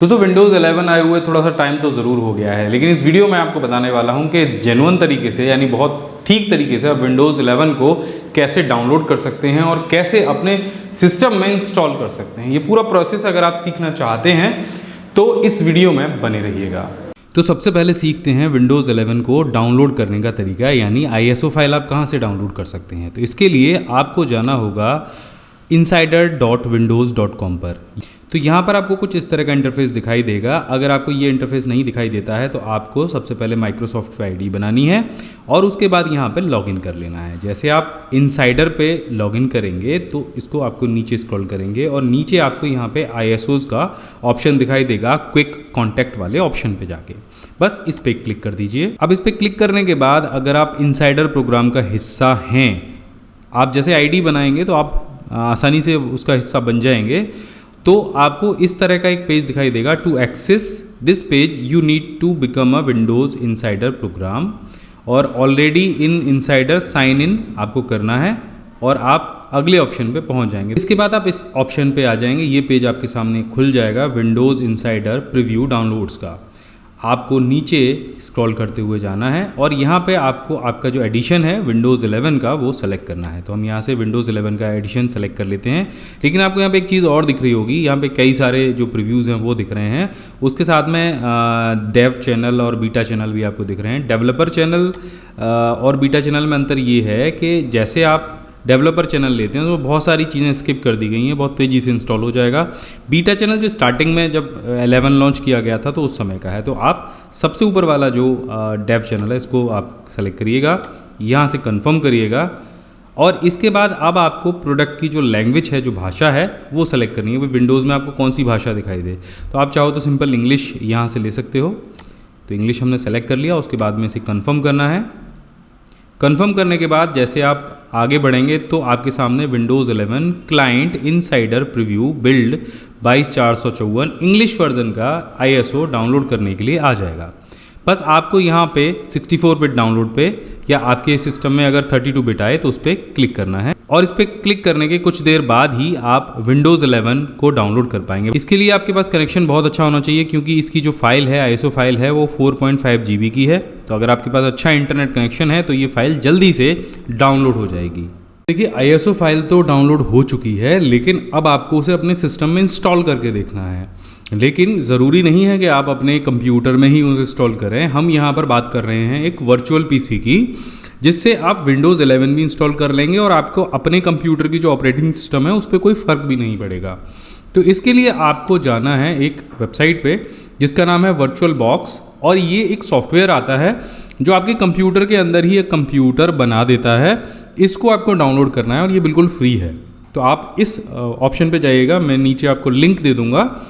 दोस्तों विंडोज़ 11 आए हुए थोड़ा सा टाइम तो ज़रूर हो गया है, लेकिन इस वीडियो में आपको बताने वाला हूं कि जेन्युइन तरीके से यानी बहुत ठीक तरीके से आप विंडोज़ 11 को कैसे डाउनलोड कर सकते हैं और कैसे अपने सिस्टम में इंस्टॉल कर सकते हैं। ये पूरा प्रोसेस अगर आप सीखना चाहते हैं तो इस वीडियो में बने रहिएगा। तो सबसे पहले सीखते हैं विंडोज़ 11 को डाउनलोड करने का तरीका, यानी ISO फाइल आप कहाँ से डाउनलोड कर सकते हैं। तो इसके लिए आपको जाना होगा insider.windows.com पर। तो यहाँ पर आपको कुछ इस तरह का इंटरफेस दिखाई देगा। अगर आपको ये इंटरफेस नहीं दिखाई देता है तो आपको सबसे पहले माइक्रोसॉफ्ट की आईडी बनानी है और उसके बाद यहाँ पर लॉगिन कर लेना है। जैसे आप इनसाइडर पे लॉगिन करेंगे तो इसको आपको नीचे स्क्रॉल करेंगे और नीचे आपको यहाँ पे ISOs का ऑप्शन दिखाई देगा, क्विक कॉन्टैक्ट वाले ऑप्शन पे जाके बस इस पर क्लिक कर दीजिए। अब इस पर क्लिक करने के बाद अगर आप इनसाइडर प्रोग्राम का हिस्सा हैं, आप जैसे आईडी बनाएंगे तो आप आसानी से उसका हिस्सा बन जाएंगे। तो आपको इस तरह का एक पेज दिखाई देगा, to access this page you need to become a Windows insider program और already in insider sign in आपको करना है और आप अगले ऑप्शन पे पहुंच जाएंगे। इसके बाद आप इस ऑप्शन पे आ जाएंगे, ये पेज आपके सामने खुल जाएगा विंडोज़ इनसाइडर प्रीव्यू डाउनलोड्स का। आपको नीचे स्क्रॉल करते हुए जाना है और यहाँ पे आपको आपका जो एडिशन है विंडोज़ 11 का वो सेलेक्ट करना है। तो हम यहाँ से विंडोज़ 11 का एडिशन सेलेक्ट कर लेते हैं। लेकिन आपको यहाँ पे एक चीज़ और दिख रही होगी, यहाँ पे कई सारे जो प्रीव्यूज़ हैं वो दिख रहे हैं। उसके साथ में डेव चैनल और बीटा चैनल भी आपको दिख रहे हैं। डेवलपर चैनल और बीटा चैनल में अंतर ये है कि जैसे आप डेवलपर चैनल लेते हैं तो बहुत सारी चीज़ें स्किप कर दी गई हैं, बहुत तेज़ी से इंस्टॉल हो जाएगा। बीटा चैनल जो स्टार्टिंग में जब 11 लॉन्च किया गया था तो उस समय का है। तो आप सबसे ऊपर वाला जो डेव चैनल है इसको आप सेलेक्ट करिएगा, यहाँ से कंफर्म करिएगा और इसके बाद अब आपको प्रोडक्ट की जो लैंग्वेज है, जो भाषा है वो सेलेक्ट करनी है। विंडोज़ में आपको कौन सी भाषा दिखाई दे, तो आप चाहो तो सिंपल इंग्लिश यहाँ से ले सकते हो। तो इंग्लिश हमने सेलेक्ट कर लिया, उसके बाद में इसे कन्फर्म करना है। कंफर्म करने के बाद जैसे आप आगे बढ़ेंगे तो आपके सामने Windows 11 client insider preview build 22454 English version का ISO डाउनलोड करने के लिए आ जाएगा। बस आपको यहाँ पे 64 बिट डाउनलोड पे या आपके सिस्टम में अगर 32 बिट आए तो उस पर क्लिक करना है और इस पर क्लिक करने के कुछ देर बाद ही आप विंडोज़ 11 को डाउनलोड कर पाएंगे। इसके लिए आपके पास कनेक्शन बहुत अच्छा होना चाहिए क्योंकि इसकी जो फाइल है ISO फाइल है वो 4.5 GB की है। तो अगर आपके पास अच्छा इंटरनेट कनेक्शन है तो ये फाइल जल्दी से डाउनलोड हो जाएगी। देखिए ISO फाइल तो डाउनलोड हो चुकी है, लेकिन अब आपको उसे अपने सिस्टम में इंस्टॉल करके देखना है। लेकिन ज़रूरी नहीं है कि आप अपने कंप्यूटर में ही उसे इंस्टॉल करें। हम यहाँ पर बात कर रहे हैं एक वर्चुअल PC की, जिससे आप विंडोज़ 11 भी इंस्टॉल कर लेंगे और आपको अपने कंप्यूटर की जो ऑपरेटिंग सिस्टम है उस पर कोई फ़र्क भी नहीं पड़ेगा। तो इसके लिए आपको जाना है एक वेबसाइट पे जिसका नाम है वर्चुअल बॉक्स और ये एक सॉफ्टवेयर आता है जो आपके कंप्यूटर के अंदर ही एक कंप्यूटर बना देता है। इसको आपको डाउनलोड करना है और ये बिल्कुल फ्री है। तो आप इस ऑप्शन पे जाइएगा, मैं नीचे आपको लिंक दे दूँगा।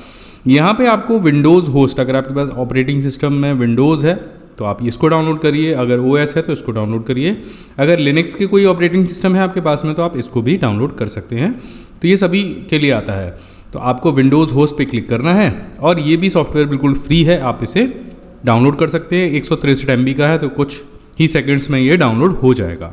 यहाँ पे आपको विंडोज़ होस्ट, अगर आपके पास ऑपरेटिंग सिस्टम में विंडोज़ है तो आप इसको डाउनलोड करिए, अगर OS है तो इसको डाउनलोड करिए, अगर लिनक्स के कोई ऑपरेटिंग सिस्टम है आपके पास में तो आप इसको भी डाउनलोड कर सकते हैं। तो ये सभी के लिए आता है। तो आपको विंडोज़ होस्ट पे क्लिक करना है और ये भी सॉफ्टवेयर बिल्कुल फ्री है, आप इसे डाउनलोड कर सकते हैं। 163 MB का है तो कुछ ही सेकेंड्स में ये डाउनलोड हो जाएगा।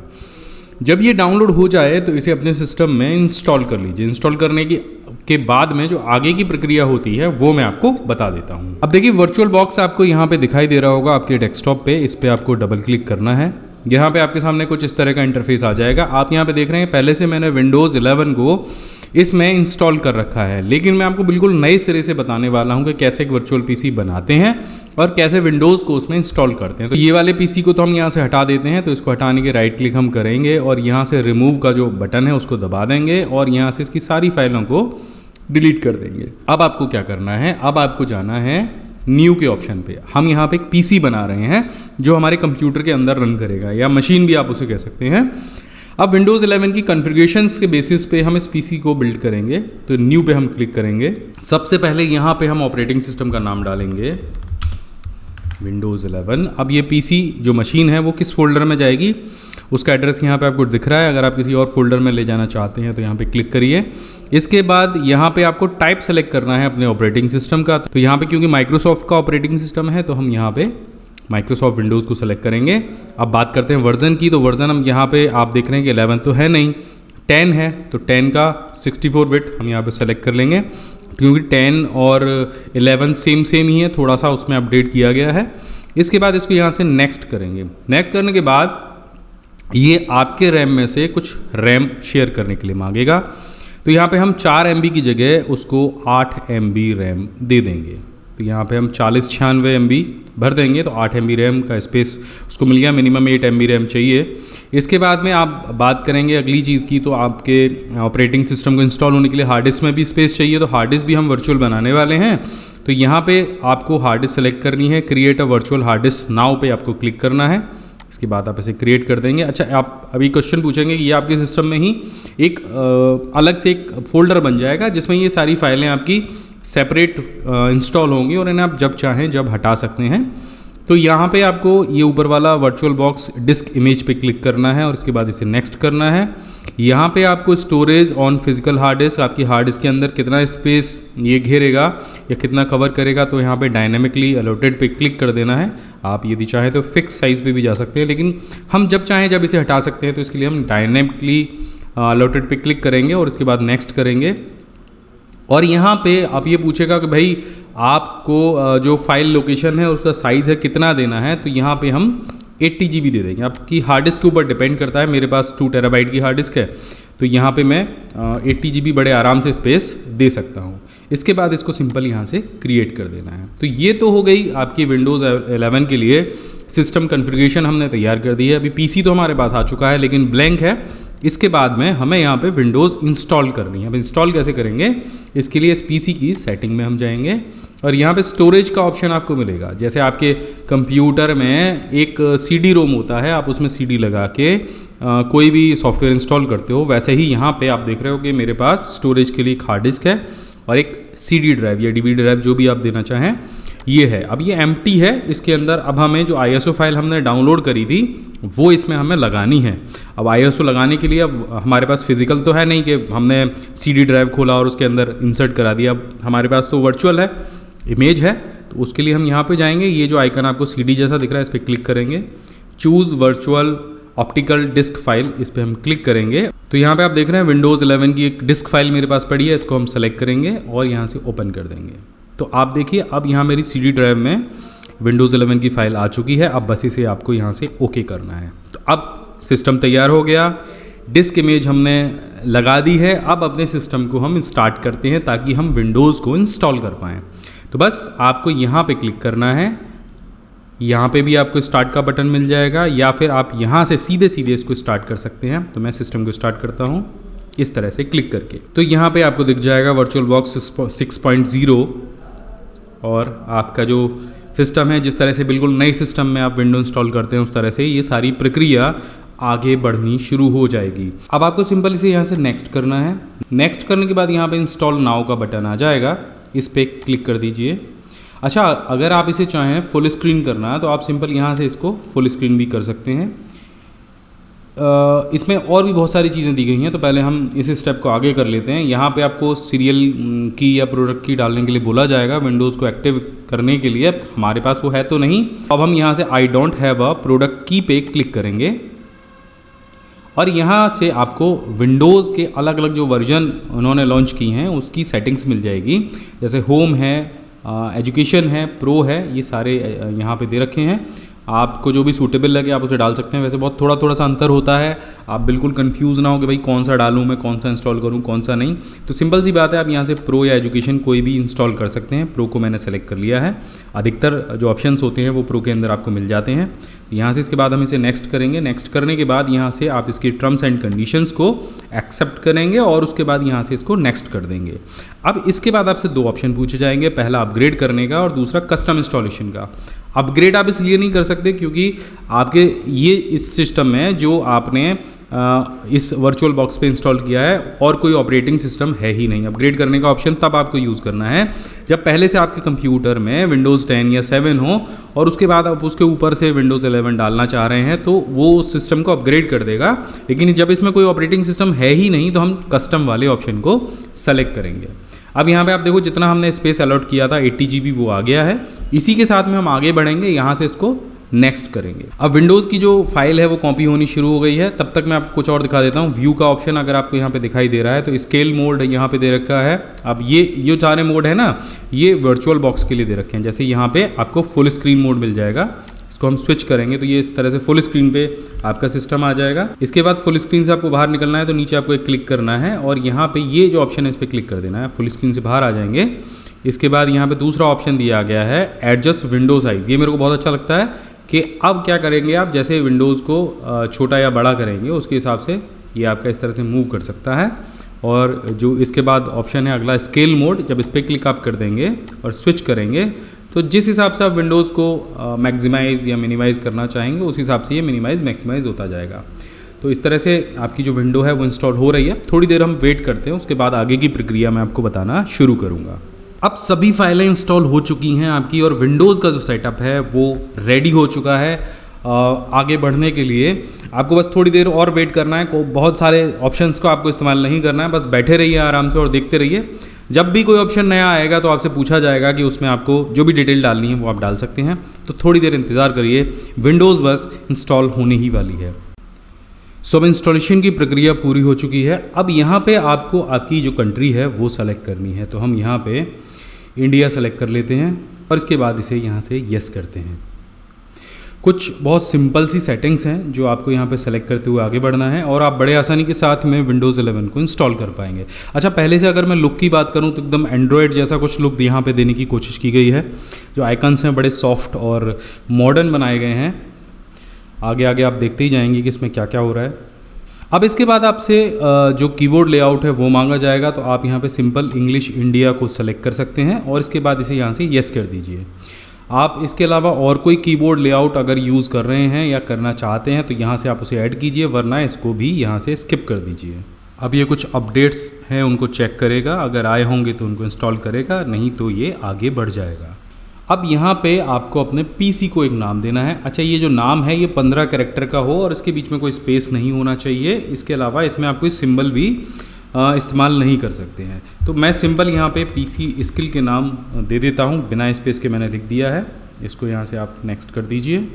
जब ये डाउनलोड हो जाए तो इसे अपने सिस्टम में इंस्टॉल कर लीजिए। इंस्टॉल करने के बाद में जो आगे की प्रक्रिया होती है वो मैं आपको बता देता हूँ। अब देखिए वर्चुअल बॉक्स आपको यहाँ पे दिखाई दे रहा होगा आपके डेस्कटॉप पे, इस पर आपको डबल क्लिक करना है। यहाँ पे आपके सामने कुछ इस तरह का इंटरफेस आ जाएगा। आप यहाँ पे देख रहे हैं पहले से मैंने विंडोज़ 11 को इसमें इंस्टॉल कर रखा है, लेकिन मैं आपको बिल्कुल नए सिरे से बताने वाला हूँ कि कैसे एक वर्चुअल PC बनाते हैं और कैसे विंडोज़ को उसमें इंस्टॉल करते हैं। तो ये वाले PC को तो हम यहाँ से हटा देते हैं। तो इसको हटाने के राइट क्लिक हम करेंगे और यहाँ से रिमूव का जो बटन है उसको दबा देंगे और यहाँ से इसकी सारी फाइलों को डिलीट कर देंगे। अब आपको क्या करना है, अब आपको जाना है न्यू के ऑप्शन पे। हम यहाँ पे एक PC बना रहे हैं जो हमारे कंप्यूटर के अंदर रन करेगा, या मशीन भी आप उसे कह सकते हैं। अब विंडोज़ 11 की कॉन्फ़िगरेशंस के बेसिस पे हम इस PC को बिल्ड करेंगे। तो न्यू पे हम क्लिक करेंगे। सबसे पहले यहाँ पे हम ऑपरेटिंग सिस्टम का नाम डालेंगे विंडोज़ 11। अब ये PC जो मशीन है वो किस फोल्डर में जाएगी उसका एड्रेस यहाँ पे आपको दिख रहा है। अगर आप किसी और फोल्डर में ले जाना चाहते हैं तो यहाँ पे क्लिक करिए। इसके बाद यहाँ पे आपको टाइप सेलेक्ट करना है अपने ऑपरेटिंग सिस्टम का। तो यहाँ पे क्योंकि माइक्रोसॉफ्ट का ऑपरेटिंग सिस्टम है तो हम यहाँ पे माइक्रोसॉफ्ट विंडोज़ को सेलेक्ट करेंगे। अब बात करते हैं वर्जन की। तो वर्जन हम यहाँ पे आप देख रहे हैं कि 11 तो है नहीं, 10 है। तो 10 का 64 बिट हम यहाँ पे सेलेक्ट कर लेंगे। क्योंकि 10 और 11 सेम ही है, थोड़ा सा उसमें अपडेट किया गया है। इसके बाद इसको यहाँ से नेक्स्ट करेंगे। नेक्स्ट करने के बाद ये आपके रैम में से कुछ रैम शेयर करने के लिए मांगेगा। तो यहाँ पे हम 4 MB की जगह उसको 8 MB रैम दे देंगे। तो यहाँ पे हम 4096 MB भर देंगे, तो 8 MB रैम का स्पेस उसको मिल गया। मिनिमम 8 MB रैम चाहिए। इसके बाद में आप बात करेंगे अगली चीज़ की, तो आपके ऑपरेटिंग सिस्टम को इंस्टॉल होने के लिए हार्ड डिस्क में भी स्पेस चाहिए। तो हार्ड डिस्क भी हम वर्चुअल बनाने वाले हैं। तो यहाँ पे आपको हार्ड डिस्क सेलेक्ट करनी है, create a virtual hard disk now पे आपको क्लिक करना है। इसके बाद आप इसे क्रिएट कर देंगे। अच्छा, आप अभी क्वेश्चन पूछेंगे कि ये आपके सिस्टम में ही एक अलग से एक फोल्डर बन जाएगा जिसमें ये सारी फाइलें आपकी सेपरेट इंस्टॉल होंगी और इन्हें आप जब चाहें जब हटा सकते हैं। तो यहाँ पे आपको ये ऊपर वाला वर्चुअल बॉक्स डिस्क इमेज पे क्लिक करना है और इसके बाद इसे नेक्स्ट करना है। यहाँ पे आपको storage on physical hard disk, आपकी हार्ड डिस्क के अंदर कितना स्पेस ये घेरेगा या कितना कवर करेगा, तो यहाँ पे डायनेमिकली अलॉटेड पे क्लिक कर देना है। आप यदि चाहें तो फिक्स साइज़ पे भी जा सकते हैं, लेकिन हम जब चाहें जब इसे हटा सकते हैं। तो इसके लिए हम डायनेमिकली अलॉटेड पे क्लिक करेंगे और इसके बाद नेक्स्ट करेंगे। और यहाँ पे आप ये पूछेगा कि भाई आपको जो फाइल लोकेशन है उसका साइज़ है कितना देना है। तो यहाँ पे हम 80 GB दे देंगे। आपकी हार्ड डिस्क के ऊपर डिपेंड करता है। मेरे पास 2 TB की हार्ड डिस्क है, तो यहाँ पे मैं 80 GB बड़े आराम से स्पेस दे सकता हूँ। इसके बाद इसको सिंपल यहाँ से क्रिएट कर देना है। तो ये तो हो गई आपकी विंडोज़ 11 के लिए सिस्टम कॉन्फ़िगरेशन हमने तैयार कर दी है। अभी PC तो हमारे पास आ चुका है लेकिन ब्लैंक है। इसके बाद में हमें यहाँ पे विंडोज़ इंस्टॉल करनी है। अब इंस्टॉल कैसे करेंगे, इसके लिए इस PC की सेटिंग में हम जाएंगे और यहाँ पे स्टोरेज का ऑप्शन आपको मिलेगा। जैसे आपके कंप्यूटर में एक CD-ROM होता है, आप उसमें CD लगा के कोई भी सॉफ्टवेयर इंस्टॉल करते हो, वैसे ही यहाँ पे आप देख रहे हो कि मेरे पास स्टोरेज के लिए एक हार्ड डिस्क है और एक CD ड्राइव या DVD ड्राइव जो भी आप देना चाहें ये है। अब ये एम्प्टी है, इसके अंदर अब हमें जो ISO फाइल हमने डाउनलोड करी थी वो इसमें हमें लगानी है। अब ISO लगाने के लिए अब हमारे पास फिजिकल तो है नहीं कि हमने CD ड्राइव खोला और उसके अंदर इंसर्ट करा दिया। अब हमारे पास तो वर्चुअल है, इमेज है, तो उसके लिए हम यहाँ पे जाएंगे। ये जो आइकन आपको CD जैसा दिख रहा है इस पर क्लिक करेंगे, choose virtual optical disc file, इस पर हम क्लिक करेंगे। तो यहाँ पे आप देख रहे हैं विंडोज़ 11 की एक डिस्क फाइल मेरे पास पड़ी है, इसको हम सेलेक्ट करेंगे और यहाँ से ओपन कर देंगे। तो आप देखिए अब यहाँ मेरी CD ड्राइव में विंडोज़ 11 की फ़ाइल आ चुकी है। अब बस इसे आपको यहाँ से ओके करना है। तो अब सिस्टम तैयार हो गया, डिस्क इमेज हमने लगा दी है। अब अपने सिस्टम को हम स्टार्ट करते हैं ताकि हम विंडोज़ को इंस्टॉल कर पाएँ। तो बस आपको यहाँ पे क्लिक करना है, यहाँ पे भी आपको स्टार्ट का बटन मिल जाएगा या फिर आप यहाँ से सीधे इसको स्टार्ट कर सकते हैं। तो मैं सिस्टम को स्टार्ट करता हूँ इस तरह से क्लिक करके। तो यहाँ पे आपको दिख जाएगा वर्चुअल बॉक्स 6.0 और आपका जो सिस्टम है, जिस तरह से बिल्कुल नए सिस्टम में आप विंडो इंस्टॉल करते हैं उस तरह से ये सारी प्रक्रिया आगे बढ़नी शुरू हो जाएगी। अब आपको सिंपल इसे यहाँ से नेक्स्ट करना है। नेक्स्ट करने के बाद यहाँ पे इंस्टॉल नाउ का बटन आ जाएगा, इस पर क्लिक कर दीजिए। अच्छा, अगर आप इसे चाहें फुल स्क्रीन करना है तो आप सिंपल यहाँ से इसको फुल स्क्रीन भी कर सकते हैं। इसमें और भी बहुत सारी चीज़ें दी गई हैं, तो पहले हम इस स्टेप को आगे कर लेते हैं। यहाँ पे आपको सीरियल की या प्रोडक्ट की डालने के लिए बोला जाएगा विंडोज़ को एक्टिव करने के लिए। हमारे पास वो है तो नहीं। अब हम यहाँ से I don't have a product की पे क्लिक करेंगे और यहाँ से आपको विंडोज़ के अलग अलग जो वर्जन उन्होंने लॉन्च की हैं उसकी सेटिंग्स मिल जाएगी। जैसे होम है, एजुकेशन है, प्रो है, ये सारे यहाँ पे दे रखे हैं। आपको जो भी सूटेबल लगे आप उसे डाल सकते हैं। वैसे बहुत थोड़ा सा अंतर होता है, आप बिल्कुल कंफ्यूज ना हो कि भाई कौन सा डालूं मैं, कौन सा इंस्टॉल करूं, कौन सा नहीं। तो सिंपल सी बात है, आप यहाँ से प्रो या एजुकेशन कोई भी इंस्टॉल कर सकते हैं। प्रो को मैंने सेलेक्ट कर लिया है। अधिकतर जो ऑप्शंस होते हैं वो प्रो के अंदर आपको मिल जाते हैं। यहाँ से इसके बाद हम इसे नेक्स्ट करेंगे। नेक्स्ट करने के बाद यहाँ से आप इसकी टर्म्स एंड कंडीशंस को एक्सेप्ट करेंगे और उसके बाद यहाँ से इसको नेक्स्ट कर देंगे। अब इसके बाद आपसे 2 ऑप्शन पूछे जाएंगे, पहला अपग्रेड करने का और दूसरा कस्टम इंस्टॉलेशन का। अपग्रेड आप इसलिए नहीं कर सकते क्योंकि आपके ये इस सिस्टम में जो आपने इस वर्चुअल बॉक्स पे इंस्टॉल किया है और कोई ऑपरेटिंग सिस्टम है ही नहीं। अपग्रेड करने का ऑप्शन तब आपको यूज़ करना है जब पहले से आपके कंप्यूटर में विंडोज़ 10 या 7 हो और उसके बाद आप उसके ऊपर से विंडोज़ 11 डालना चाह रहे हैं, तो वो उस सिस्टम को अपग्रेड कर देगा। लेकिन जब इसमें कोई ऑपरेटिंग सिस्टम है ही नहीं तो हम कस्टम वाले ऑप्शन को सेलेक्ट करेंगे। अब यहाँ पे आप देखो जितना हमने स्पेस अलॉट किया था 80 GB वो आ गया है। इसी के साथ में हम आगे बढ़ेंगे, यहाँ से इसको नेक्स्ट करेंगे। अब विंडोज़ की जो फाइल है वो कॉपी होनी शुरू हो गई है, तब तक मैं आपको कुछ और दिखा देता हूँ। व्यू का ऑप्शन अगर आपको यहाँ पे दिखाई दे रहा है तो स्केल मोड यहाँ पे दे रखा है। अब ये सारे मोड है ना, ये वर्चुअल बॉक्स के लिए दे रखे हैं। जैसे यहाँ पे आपको फुल स्क्रीन मोड मिल जाएगा, इसको हम स्विच करेंगे तो ये इस तरह से फुल स्क्रीन पे आपका सिस्टम आ जाएगा। इसके बाद फुल स्क्रीन से आपको बाहर निकलना है तो नीचे आपको एक क्लिक करना है और यहाँ पे ये जो ऑप्शन है इस पर क्लिक कर देना है। फुल स्क्रीन से बाहर आ जाएंगे। इसके बाद यहाँ पे दूसरा ऑप्शन दिया गया है एडजस्ट विंडो साइज़। ये मेरे को बहुत अच्छा लगता है कि अब क्या करेंगे आप, जैसे विंडोज़ को छोटा या बड़ा करेंगे उसके हिसाब से ये आपका इस तरह से मूव कर सकता है। और जो इसके बाद ऑप्शन है अगला स्केल मोड, जब इस पर क्लिक आप कर देंगे और स्विच करेंगे तो जिस हिसाब से आप विंडोज़ को मैक्सिमाइज़ या मिनिमाइज़ करना चाहेंगे उस हिसाब से ये मिनिमाइज़ मैक्सिमाइज़ होता जाएगा। तो इस तरह से आपकी जो विंडो है वो इंस्टॉल हो रही है। थोड़ी देर हम वेट करते हैं, उसके बाद आगे की प्रक्रिया मैं आपको बताना शुरू करूँगा। अब सभी फाइलें इंस्टॉल हो चुकी हैं आपकी और विंडोज़ का जो सेटअप है वो रेडी हो चुका है आगे बढ़ने के लिए। आपको बस थोड़ी देर और वेट करना है। बहुत सारे ऑप्शंस को आपको इस्तेमाल नहीं करना है, बस बैठे रहिए आराम से और देखते रहिए। जब भी कोई ऑप्शन नया आएगा तो आपसे पूछा जाएगा कि उसमें आपको जो भी डिटेल डालनी है वो आप डाल सकते हैं। तो थोड़ी देर इंतज़ार करिए, विंडोज़ बस इंस्टॉल होने ही वाली है। सो अब इंस्टॉलेशन की प्रक्रिया पूरी हो चुकी है। अब यहाँ पे आपको आपकी जो कंट्री है वो सेलेक्ट करनी है। तो हम यहाँ पे इंडिया सेलेक्ट कर लेते हैं और इसके बाद इसे यहाँ से यस करते हैं। कुछ बहुत सिंपल सी सेटिंग्स हैं जो आपको यहाँ पे सेलेक्ट करते हुए आगे बढ़ना है और आप बड़े आसानी के साथ में विंडोज़ 11 को इंस्टॉल कर पाएंगे। अच्छा, पहले से अगर मैं लुक की बात करूँ तो एकदम एंड्रॉयड जैसा कुछ लुक यहाँ पे देने की कोशिश की गई है। जो आइकन्स हैं बड़े सॉफ्ट और मॉडर्न बनाए गए हैं। आगे आगे आप देखते ही जाएंगे कि इसमें क्या क्या हो रहा है। अब इसके बाद आपसे जो कीबोर्ड लेआउट है वो मांगा जाएगा, तो आप यहाँ पे सिंपल इंग्लिश इंडिया को सेलेक्ट कर सकते हैं और इसके बाद इसे यहाँ से यस कर दीजिए। आप इसके अलावा और कोई कीबोर्ड लेआउट अगर यूज़ कर रहे हैं या करना चाहते हैं तो यहाँ से आप उसे ऐड कीजिए, वरना इसको भी यहाँ से स्किप कर दीजिए। अब ये कुछ अपडेट्स हैं उनको चेक करेगा, अगर आए होंगे तो उनको इंस्टॉल करेगा, नहीं तो ये आगे बढ़ जाएगा। अब यहाँ पे आपको अपने पीसी को एक नाम देना है। अच्छा, ये जो नाम है ये 15 कैरेक्टर का हो और इसके बीच में कोई स्पेस नहीं होना चाहिए। इसके अलावा इसमें आप कोई सिंबल भी इस्तेमाल नहीं कर सकते हैं। तो मैं सिंपल यहाँ पे पीसी स्किल के नाम दे देता हूँ, बिना स्पेस के मैंने लिख दिया है। इसको यहाँ से आप नेक्स्ट कर दीजिए।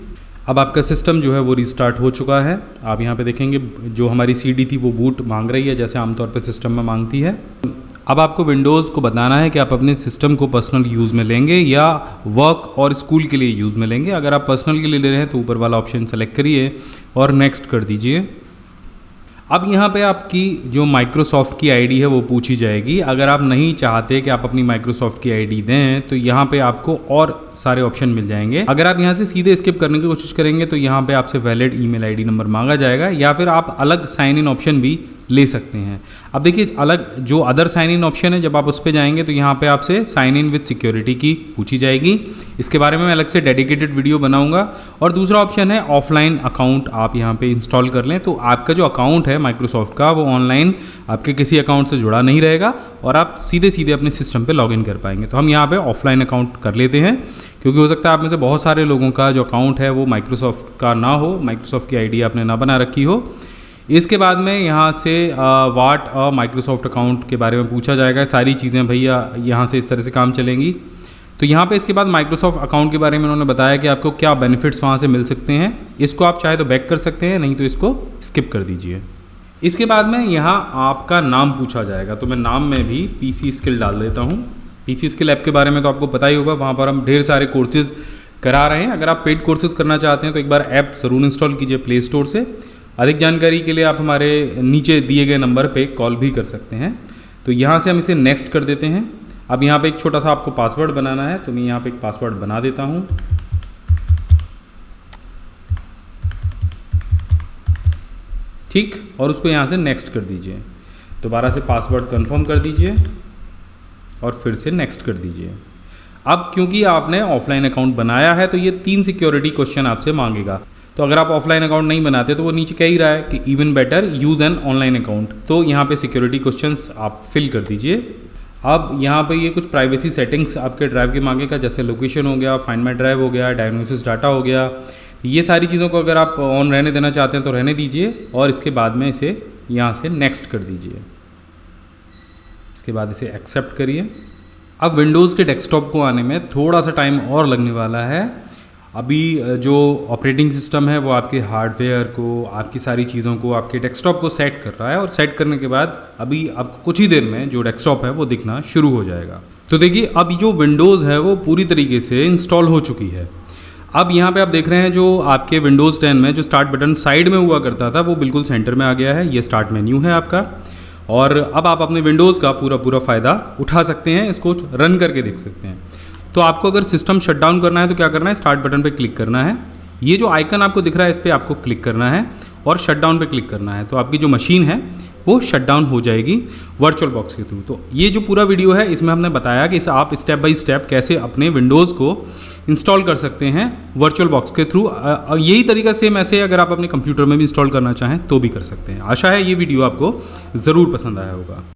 अब आपका सिस्टम जो है वो रिस्टार्ट हो चुका है। आप यहाँ पे देखेंगे जो हमारी सीडी थी वो बूट मांग रही है, जैसे आमतौर पर सिस्टम में मांगती है। अब आपको विंडोज़ को बताना है कि आप अपने सिस्टम को पर्सनल यूज़ में लेंगे या वर्क और स्कूल के लिए यूज़ में लेंगे। अगर आप पर्सनल के लिए ले रहे हैं तो ऊपर वाला ऑप्शन सेलेक्ट करिए और नेक्स्ट कर दीजिए। अब यहाँ पे आपकी जो माइक्रोसॉफ्ट की आईडी है वो पूछी जाएगी। अगर आप नहीं चाहते कि आप अपनी माइक्रोसॉफ्ट की आईडी दें तो यहाँ पे आपको और सारे ऑप्शन मिल जाएंगे। अगर आप यहाँ से सीधे स्किप करने की कोशिश करेंगे तो यहाँ पे आपसे वैलिड ईमेल आईडी नंबर मांगा जाएगा, या फिर आप अलग साइन इन ऑप्शन भी ले सकते हैं। अब देखिए, अलग जो अदर साइन इन ऑप्शन है, जब आप उस पर जाएंगे तो यहाँ पे आपसे साइन इन विद सिक्योरिटी की पूछी जाएगी। इसके बारे में मैं अलग से डेडिकेटेड वीडियो बनाऊंगा। और दूसरा ऑप्शन है ऑफलाइन अकाउंट, आप यहाँ पे इंस्टॉल कर लें तो आपका जो अकाउंट है माइक्रोसॉफ्ट का वो ऑनलाइन आपके किसी अकाउंट से जुड़ा नहीं रहेगा और आप सीधे सीधे अपने सिस्टम पर लॉग इन कर पाएंगे। तो हम यहाँ पर ऑफलाइन अकाउंट कर लेते हैं, क्योंकि हो सकता है आप में से बहुत सारे लोगों का जो अकाउंट है वो माइक्रोसॉफ्ट का ना हो, माइक्रोसॉफ्ट की आईडी आपने ना बना रखी हो। इसके बाद में यहाँ से व्हाट माइक्रोसॉफ्ट अकाउंट के बारे में पूछा जाएगा। सारी चीज़ें भैया यहाँ से इस तरह से काम चलेंगी। तो यहाँ पे इसके बाद माइक्रोसॉफ्ट अकाउंट के बारे में उन्होंने बताया कि आपको क्या बेनिफिट्स वहाँ से मिल सकते हैं। इसको आप चाहे तो बैक कर सकते हैं, नहीं तो इसको स्किप कर दीजिए। इसके बाद में यहाँ आपका नाम पूछा जाएगा, तो मैं नाम में भी पीसी स्किल डाल देता हूँ। पीसी स्किल ऐप के बारे में तो आपको पता ही होगा, वहाँ पर हम ढेर सारे कोर्सेज़ करा रहे हैं। अगर आप पेड कोर्सेज़ करना चाहते हैं तो एक बार ऐप ज़रूर इंस्टॉल कीजिए प्ले स्टोर से। अधिक जानकारी के लिए आप हमारे नीचे दिए गए नंबर पे कॉल भी कर सकते हैं। तो यहाँ से हम इसे नेक्स्ट कर देते हैं। अब यहाँ पे एक छोटा सा आपको पासवर्ड बनाना है, तो मैं यहाँ पे एक पासवर्ड बना देता हूँ। ठीक, और उसको यहाँ से नेक्स्ट कर दीजिए। दोबारा से पासवर्ड कंफर्म कर दीजिए और फिर से नेक्स्ट कर दीजिए। अब क्योंकि आपने ऑफलाइन अकाउंट बनाया है तो ये 3 सिक्योरिटी क्वेश्चन आपसे मांगेगा। तो अगर आप ऑफलाइन अकाउंट नहीं बनाते तो वो नीचे कह ही रहा है कि even better use an online account, तो यहाँ पे सिक्योरिटी क्वेश्चंस आप फिल कर दीजिए। अब यहाँ पे ये कुछ प्राइवेसी सेटिंग्स आपके ड्राइव के मांगेगा, जैसे लोकेशन हो गया, फाइंड माई ड्राइव हो गया, डायग्नोसिस डाटा हो गया। ये सारी चीज़ों को अगर आप ऑन रहने देना चाहते हैं तो रहने दीजिए और इसके बाद में इसे यहाँ से नेक्स्ट कर दीजिए। इसके बाद इसे एक्सेप्ट करिए। अब विंडोज़ के डेस्कटॉप को आने में थोड़ा सा टाइम और लगने वाला है। अभी जो ऑपरेटिंग सिस्टम है वो आपके हार्डवेयर को, आपकी सारी चीज़ों को, आपके डेस्कटॉप को सेट कर रहा है, और सेट करने के बाद अभी आपको कुछ ही देर में जो डेस्कटॉप है वो दिखना शुरू हो जाएगा। तो देखिए अब जो विंडोज़ है वो पूरी तरीके से इंस्टॉल हो चुकी है। अब यहाँ पे आप देख रहे हैं जो आपके विंडोज़ 10 में जो स्टार्ट बटन साइड में हुआ करता था वो बिल्कुल सेंटर में आ गया है। ये स्टार्ट मेन्यू है आपका, और अब आप अपने विंडोज़ का पूरा फ़ायदा उठा सकते हैं, इसको रन करके देख सकते हैं। तो आपको अगर सिस्टम शट डाउन करना है तो क्या करना है, स्टार्ट बटन पे क्लिक करना है, ये जो आइकन आपको दिख रहा है इस पर आपको क्लिक करना है और शट डाउन पे क्लिक करना है। तो आपकी जो मशीन है वो शट डाउन हो जाएगी वर्चुअल बॉक्स के थ्रू। तो ये जो पूरा वीडियो है इसमें हमने बताया कि आप स्टेप बाय स्टेप कैसे अपने विंडोज़ को इंस्टॉल कर सकते हैं वर्चुअल बॉक्स के थ्रू। यही तरीका सेम ऐसे अगर आप अपने कंप्यूटर में भी इंस्टॉल करना चाहें तो भी कर सकते हैं। आशा है ये वीडियो आपको ज़रूर पसंद आया होगा।